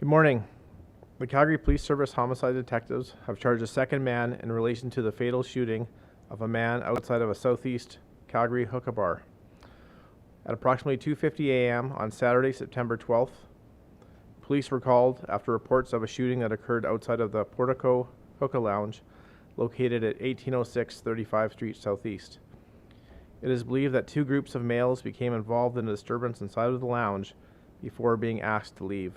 Good morning. The Calgary Police Service homicide detectives have charged a second man in relation to the fatal shooting of a man outside of a southeast Calgary hookah bar. At approximately 2:50 a.m. on Saturday, September 12th, police were called after reports of a shooting that occurred outside of the Portico Hookah Lounge located at 1806 35th Street Southeast. It is believed that two groups of males became involved in a disturbance inside of the lounge before being asked to leave.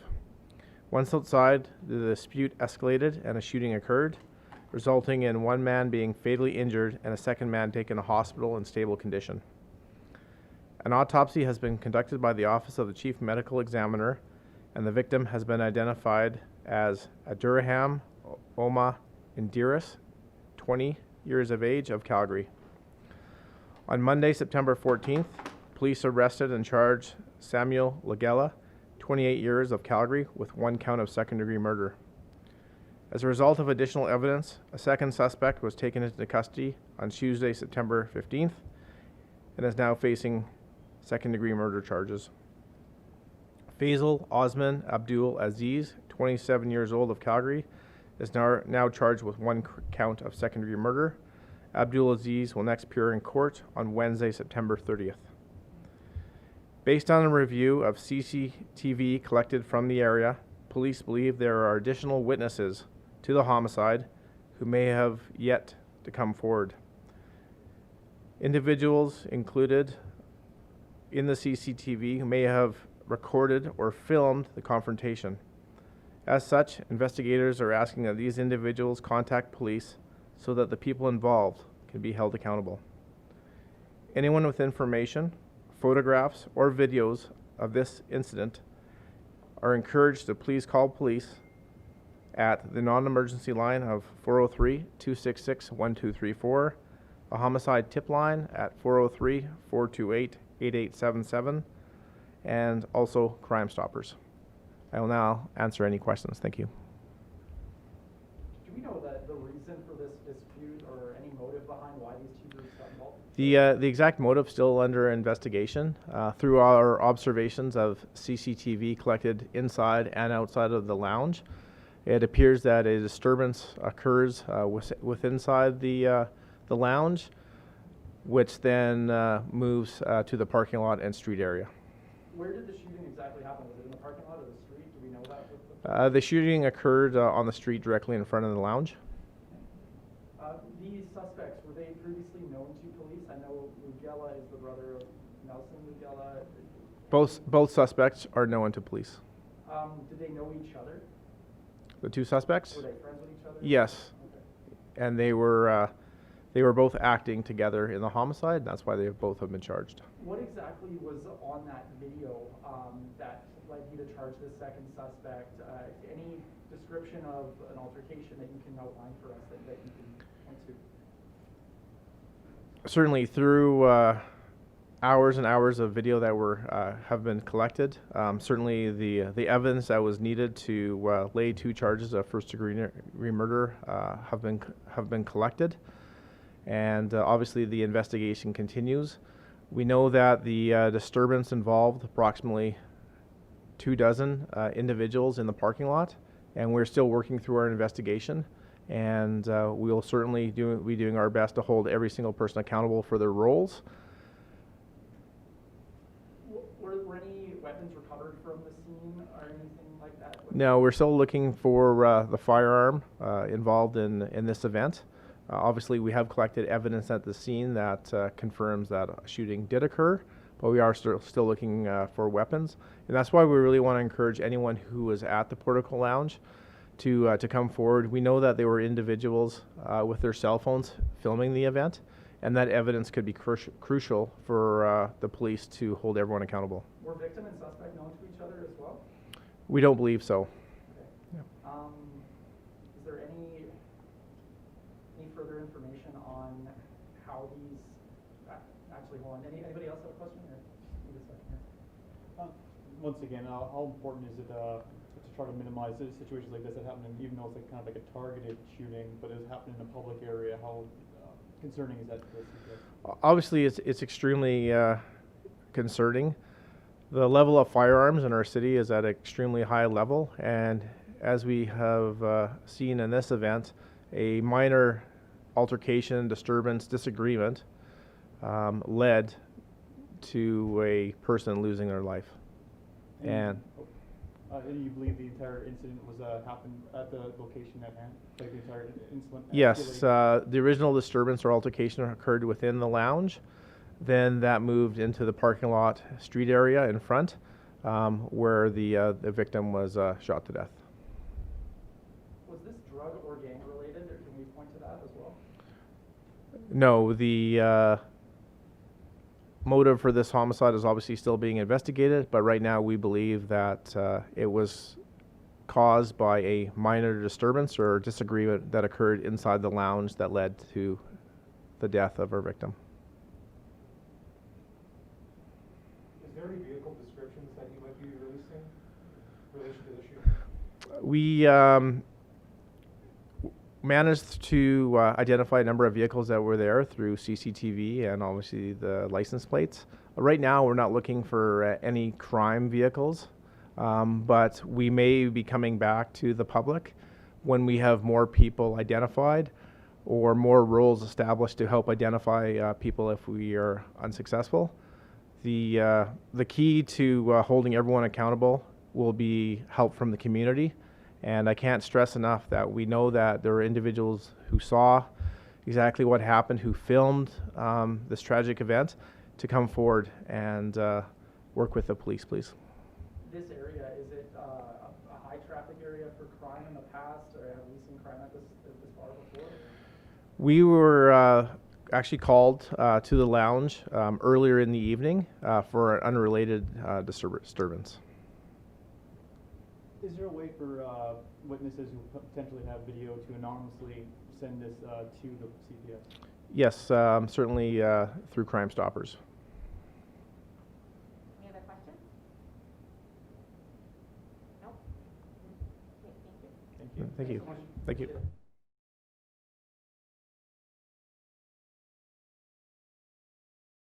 Once outside, the dispute escalated and a shooting occurred, resulting in one man being fatally injured and a second man taken to hospital in stable condition. An autopsy has been conducted by the Office of the Chief Medical Examiner, and the victim has been identified as Abdurahaman Oma INDIRIS, 20 years of age, of Calgary. On Monday, September 14th, police arrested and charged Samuel LUGELA, 28 years, of Calgary, with one count of second-degree murder. As a result of additional evidence, a second suspect was taken into custody on Tuesday, September 15th, and is now facing second-degree murder charges. Faisal Osman Abdul Aziz, 27 years old, of Calgary, is now charged with one count of second-degree murder. Abdul Aziz will next appear in court on Wednesday, September 30th. Based on a review of CCTV collected from the area, police believe there are additional witnesses to the homicide who may have yet to come forward. Individuals included in the CCTV may have recorded or filmed the confrontation. As such, investigators are asking that these individuals contact police so that the people involved can be held accountable. Anyone with information, photographs, or videos of this incident are encouraged to please call police at the non-emergency line of 403-266-1234, a homicide tip line at 403-428-8877, and also Crime Stoppers. I will now answer any questions. Thank you. Do we know the reason for this dispute or any motive behind why these two groups got involved? The exact motive still under investigation. Through our observations of CCTV collected inside and outside of the lounge, it appears that a disturbance occurs inside the lounge, which then moves to the parking lot and street area. Where did the shooting exactly happen? Was it in the parking lot or the street? Do we know that? The shooting occurred on the street directly in front of the lounge. These suspects, were they previously known to police? I know Lugela is the brother of Nelson Lugela. Both suspects are known to police. Did they know each other? The two suspects? Were they friends with each other? Yes. Okay. And they were both acting together in the homicide, and that's why they both have been charged. What exactly was on that video that led you to charge this second suspect? Any description of an altercation that you can outline for us that you can point to? Certainly, through hours and hours of video that have been collected, certainly the evidence that was needed to lay two charges of first-degree murder have been collected, and obviously the investigation continues. We know that the disturbance involved approximately 24 individuals in the parking lot, and we're still working through our investigation, and we'll certainly be doing our best to hold every single person accountable for their roles. Were any weapons recovered from the scene or anything like that? No, we're still looking for the firearm involved in this event. Obviously, we have collected evidence at the scene that confirms that a shooting did occur, but we are still looking for weapons. And that's why we really want to encourage anyone who was at the Portico Lounge to come forward. We know that there were individuals with their cell phones filming the event, and that evidence could be crucial for the police to hold everyone accountable. Were victim and suspect known to each other as well? We don't believe so. Okay. Yeah. Is there any further information on how these actually hold on? Anybody else have a question? Or need a second here? Once again, how important is it to try to minimize situations like this that happen, and even though it's kind of like a targeted shooting, but it's happening in a public area? How concerning is that to the situation? Obviously, it's extremely concerning. The level of firearms in our city is at an extremely high level, and as we have seen in this event, a minor altercation, disturbance, disagreement led to a person losing their life. And you believe the entire incident was happened at the location at hand? Like the entire incident? yes, the original disturbance or altercation occurred within the lounge. Then that moved into the parking lot street area in front, where the victim was shot to death. Was this drug or gang related, or can we point to that as well? No, the motive for this homicide is obviously still being investigated, but right now we believe that it was caused by a minor disturbance or disagreement that occurred inside the lounge that led to the death of our victim. Is there any vehicle descriptions that you might be releasing in relation to the shooting? We managed to identify a number of vehicles that were there through CCTV and obviously the license plates. Right now, we're not looking for any crime vehicles, but we may be coming back to the public when we have more people identified or more rules established to help identify people if we are unsuccessful. The key to holding everyone accountable will be help from the community. And I can't stress enough that we know that there are individuals who saw exactly what happened, who filmed this tragic event, to come forward and work with the police, please. This area, is it a high traffic area for crime in the past, or have we seen crime at this bar before? We were actually called to the lounge earlier in the evening for an unrelated disturbance. Is there a way for witnesses who potentially have video to anonymously send this to the CPS? Yes, certainly through Crime Stoppers. Any other questions? Nope. Okay, thank you. Thank you. Thank you. Thank you.